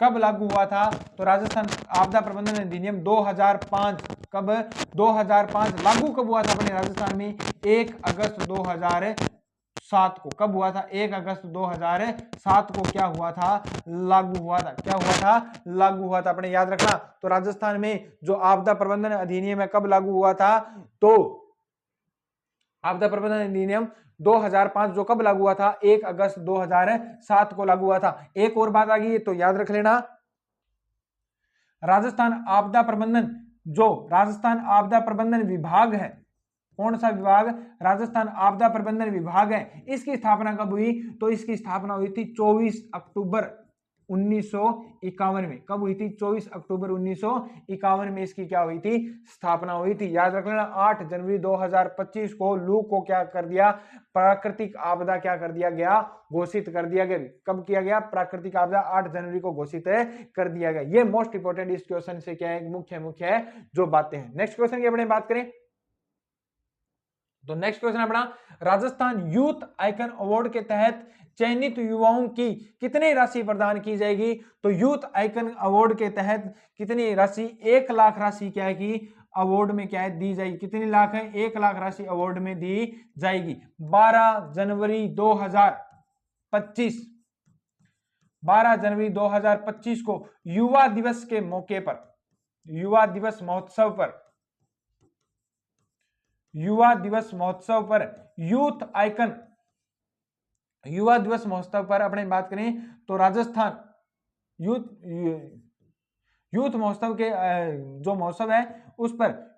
कब लागू हुआ था। तो राजस्थान आपदा प्रबंधन अधिनियम 2005, कब, 2005 लागू कब हुआ था अपने राजस्थान में, 1 अगस्त 2007 को। कब हुआ था, 1 अगस्त 2007 को क्या हुआ था, लागू हुआ था। क्या हुआ था, लागू हुआ था, अपने याद रखना। तो राजस्थान में जो आपदा प्रबंधन अधिनियम है कब लागू हुआ था, तो आपदा प्रबंधन अधिनियम 2005 जो कब लागू हुआ था, 1 अगस्त 2007 को लागू हुआ था। एक और बात आ गई तो याद रख लेना, राजस्थान आपदा प्रबंधन, जो राजस्थान आपदा प्रबंधन विभाग है, कौन सा विभाग, राजस्थान आपदा प्रबंधन विभाग है, इसकी स्थापना कब हुई, तो इसकी स्थापना हुई थी 24 अक्टूबर 1951 में। कब हुई थी, 24 अक्टूबर 1951 में इसकी क्या हुई थी, स्थापना हुई थी। याद रख लेना, 8 जनवरी 2025 को लू को क्या कर दिया, प्राकृतिक आपदा क्या कर दिया गया, घोषित कर दिया गया। कब किया गया, प्राकृतिक आपदा 8 जनवरी को घोषित कर दिया गया। ये मोस्ट इंपोर्टेंट इस क्वेश्चन से क्या है, मुख्य है जो बातें हैं। नेक्स्ट क्वेश्चन की अपने बात करें तो नेक्स्ट क्वेश्चन अपना, राजस्थान यूथ आइकन अवार्ड के तहत चयनित युवाओं की कितनी राशि प्रदान की जाएगी। तो यूथ आइकन अवार्ड के तहत कितनी राशि, 1 लाख राशि क्या है कि अवार्ड में क्या है दी जाएगी। कितनी लाख है, 1 लाख राशि अवार्ड में दी जाएगी। 12 जनवरी 2025, 12 जनवरी 2025 को युवा दिवस के मौके पर, युवा दिवस महोत्सव पर, युवा दिवस महोत्सव पर यूथ आइकन, युवा दिवस महोत्सव पर अपने बात करें तो राजस्थान यूथ महोत्सव के जो महोत्सव है उस पर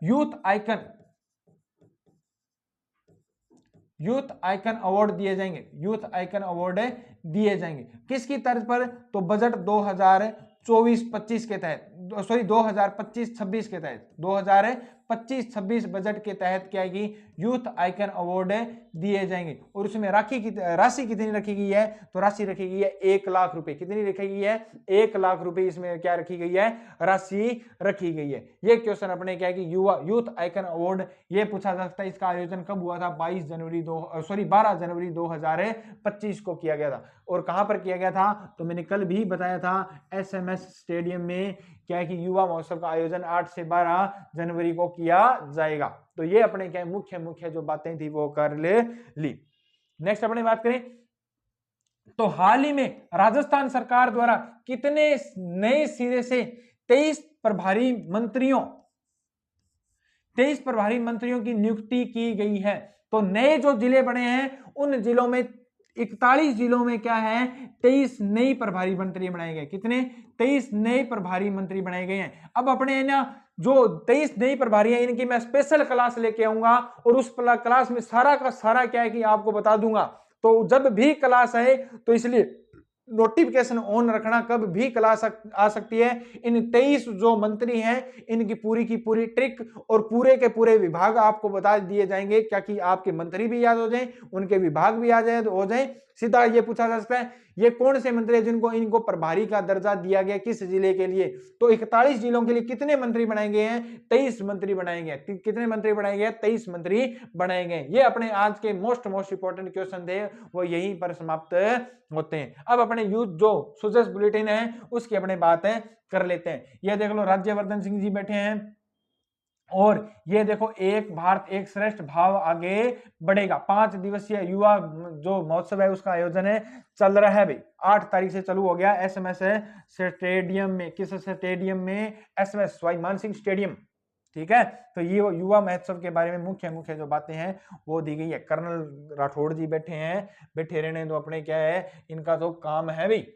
यूथ आइकन अवार्ड दिए जाएंगे, यूथ आइकन अवार्ड दिए जाएंगे। किसकी तर्ज पर, तो बजट 2024-25 के तहत, सॉरी 2025-26 के तहत, 2025-26 बजट के तहत क्या है कि यूथ आइकन अवार्ड दिए जाएंगे। और उसमें राशि कितनी रखी गई है, तो राशि रखी गई है 1 लाख रुपए। कितनी रखी गई है, 1 लाख रुपए इसमें क्या रखी गई है, राशि रखी गई है। ये क्वेश्चन अपने क्या है कि यूथ आइकन अवार्ड ये पूछा जा सकता है। इसका आयोजन कब हुआ था, 12 जनवरी 2025 को किया गया था। और कहां पर किया गया था, तो मैंने कल भी बताया था SMS स्टेडियम में क्या है कि युवा महोत्सव का आयोजन 8 से 12 जनवरी को किया जाएगा। तो ये अपने क्या मुख्य जो बातें थी वो कर ली। नेक्स्ट अपने बात करें तो हाल ही में राजस्थान सरकार द्वारा कितने नए सिरे से 23 प्रभारी मंत्रियों की नियुक्ति की गई है। तो नए जो जिले बने हैं उन जिलों में 41 जिलों में क्या है, 23 नई प्रभारी मंत्री बनाए गए। कितने, 23 नए प्रभारी मंत्री बनाए गए हैं। अब अपने ना जो 23 नई प्रभारी हैं इनकी मैं स्पेशल क्लास लेके आऊंगा और उस क्लास में सारा का सारा क्या है कि आपको बता दूंगा। तो जब भी क्लास आए तो इसलिए नोटिफिकेशन ऑन रखना, कब भी क्लास आ सकती है। इन 23 जो मंत्री हैं इनकी पूरी की पूरी ट्रिक और पूरे के पूरे विभाग आपको बता दिए जाएंगे, क्या कि आपके मंत्री भी याद हो जाएं, उनके विभाग भी आ जाए हो जाए। सीधा ये पूछा जा सकता है ये कौन से मंत्री है जिनको इनको प्रभारी का दर्जा दिया गया, किस जिले के लिए। तो 41 जिलों के लिए कितने मंत्री बनाए गए हैं, 23 मंत्री बनाए गए। कितने मंत्री बनाए गए, 23 मंत्री बनाए गए। ये अपने आज के मोस्ट इंपोर्टेंट क्वेश्चन थे, वो यहीं पर समाप्त होते हैं। अब अपने यूथ जो सुजस बुलेटिन है उसकी अपने बात कर लेते हैं। ये देख लो राज्यवर्धन सिंह जी बैठे हैं और ये देखो एक भारत एक श्रेष्ठ भाव आगे बढ़ेगा। 5 दिवसीय युवा जो महोत्सव है उसका आयोजन है चल रहा है भाई, 8 तारीख से चालू हो गया। एसएमएस स्टेडियम में, किस स्टेडियम में, एसएमएस स्वाई मानसिंह स्टेडियम, ठीक है। तो ये युवा महोत्सव के बारे में मुख्य जो बातें हैं वो दी गई है। कर्नल राठौड़ जी बैठे हैं, बैठे रहने दो, अपने क्या है इनका तो काम है भाई।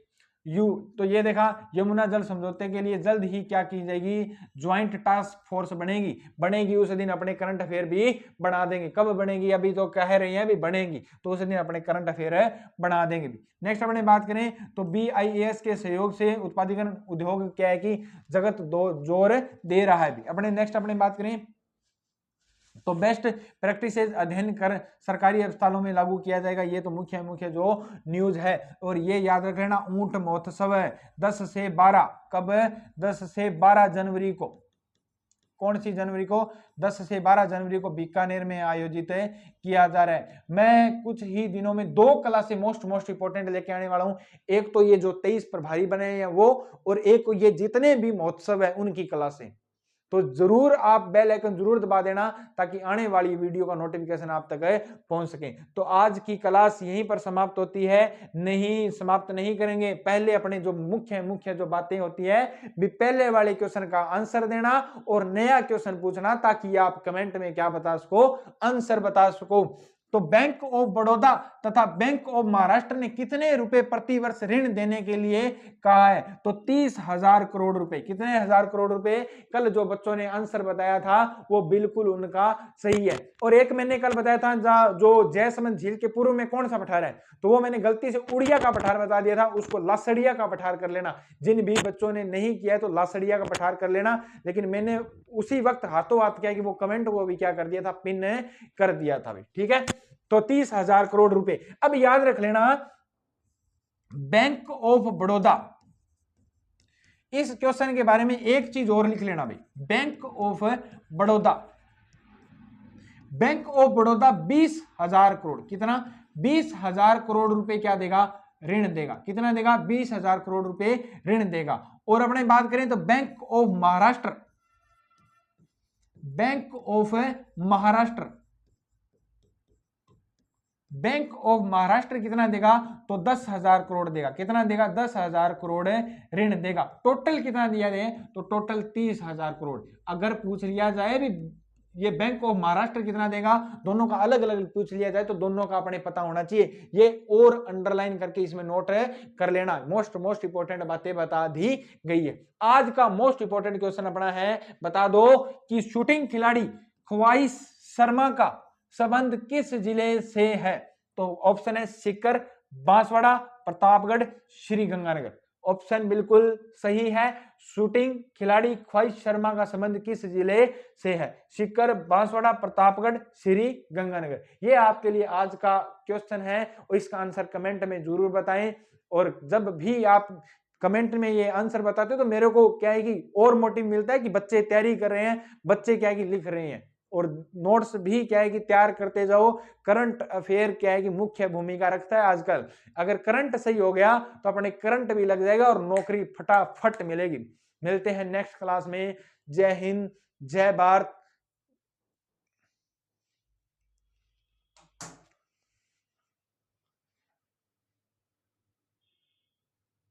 तो ये देखा यमुना जल समझौते के लिए जल्द ही क्या की जाएगी, ज्वाइंट टास्क फोर्स बनेगी उस दिन अपने करंट अफेयर भी बना देंगे। कब बनेगी अभी तो कह रही है, अभी बनेगी तो उस दिन अपने करंट अफेयर बना देंगे भी। नेक्स्ट अपने बात करें तो BIAS के सहयोग से उत्पादकरण उद्योग क्या है कि जगत जोर दे रहा है भी। अपने नेक्स्ट अपने बात करें तो बेस्ट प्रैक्टिसेस अध्ययन कर सरकारी अस्पतालों में लागू किया जाएगा। ये तो मुख्य जो न्यूज है। और ये याद रख लेना ऊंट महोत्सव है 10 से 12, कब, 10 से 12 जनवरी को। कौन सी जनवरी को, 10 से 12 जनवरी को बीकानेर में आयोजित किया जा रहा है। मैं कुछ ही दिनों में 2 क्लासें मोस्ट इंपोर्टेंट लेके आने वाला हूं। एक तो ये जो 23 प्रभारी बने हैं वो, और एक ये जितने भी महोत्सव है उनकी क्लासें। तो जरूर आप बेल आइकन जरूर दबा देना ताकि आने वाली वीडियो का नोटिफिकेशन आप तक पहुंच सके। तो आज की क्लास यहीं पर समाप्त होती है, नहीं समाप्त नहीं करेंगे। पहले अपने जो मुख्य जो बातें होती है भी पहले वाले क्वेश्चन का आंसर देना और नया क्वेश्चन पूछना ताकि आप कमेंट में क्या बता सको, आंसर बता सको। तो बैंक ऑफ बड़ौदा तथा बैंक ऑफ महाराष्ट्र ने कितने रुपए प्रति वर्ष ऋण देने के लिए कहा है, तो 30,000 करोड़ रुपए। कितने हजार करोड़ रुपए, कल जो बच्चों ने आंसर बताया था वो बिल्कुल उनका सही है। और एक मैंने कल बताया था जो जयसमंद झील के पूर्व में कौन सा पठार है, तो वो मैंने गलती से उड़िया का पठार बता दिया था, उसको लासड़िया का पठार कर लेना। जिन भी बच्चों ने नहीं किया है तो लासड़िया का पठार कर लेना, लेकिन मैंने उसी वक्त हाथों हाथ किया कि वो कमेंट को भी क्या कर दिया था, पिन कर दिया था भाई, ठीक है। तो 30,000 करोड़ रुपए। अब याद रख लेना बैंक ऑफ बड़ौदा, इस क्वेश्चन के बारे में एक चीज और लिख लेना भाई। Bank of Baroda, bank of Baroda 20,000 crore, कितना, 20,000 करोड़ रुपए क्या देगा, ऋण देगा। कितना देगा, 20,000 करोड़ रुपए ऋण देगा। और अपने बात करें तो bank of Maharashtra, bank of Maharashtra, bank of Maharashtra कितना देगा, तो 10,000 करोड़ देगा। कितना देगा, 10,000 करोड़ ऋण देगा। टोटल कितना दिया जाए, तो टोटल 30,000 करोड़। अगर पूछ लिया जाए भी ये बैंक ऑफ महाराष्ट्र कितना देगा, दोनों का अलग अलग पूछ लिया जाए तो दोनों का अपने पता होना चाहिए। ये और अंडरलाइन करके इसमें नोट कर लेना। मोस्ट इंपोर्टेंट बातें बता दी गई है। आज का मोस्ट इंपोर्टेंट क्वेश्चन अपना है, बता दो कि शूटिंग खिलाड़ी ख्वाहिश शर्मा का संबंध किस जिले से है, तो ऑप्शन है सीकर, बांसवाड़ा, प्रतापगढ़, श्री गंगानगर। ऑप्शन बिल्कुल सही है। शूटिंग खिलाड़ी ख्वाहिश शर्मा का संबंध किस जिले से है, सीकर, बांसवाड़ा, प्रतापगढ़, श्री गंगानगर। ये आपके लिए आज का क्वेश्चन है और इसका आंसर कमेंट में जरूर बताएं। और जब भी आप कमेंट में ये आंसर बताते हो तो मेरे को क्या है कि और मोटिव मिलता है कि बच्चे तैयारी कर रहे हैं, बच्चे क्या है कि लिख रहे हैं। और नोट्स भी क्या है कि तैयार करते जाओ। करंट अफेयर क्या है कि मुख्य भूमिका रखता है आजकल। अगर करंट सही हो गया तो अपने करंट भी लग जाएगा और नौकरी फटाफट मिलेगी। मिलते हैं नेक्स्ट क्लास में। जय हिंद, जय भारत।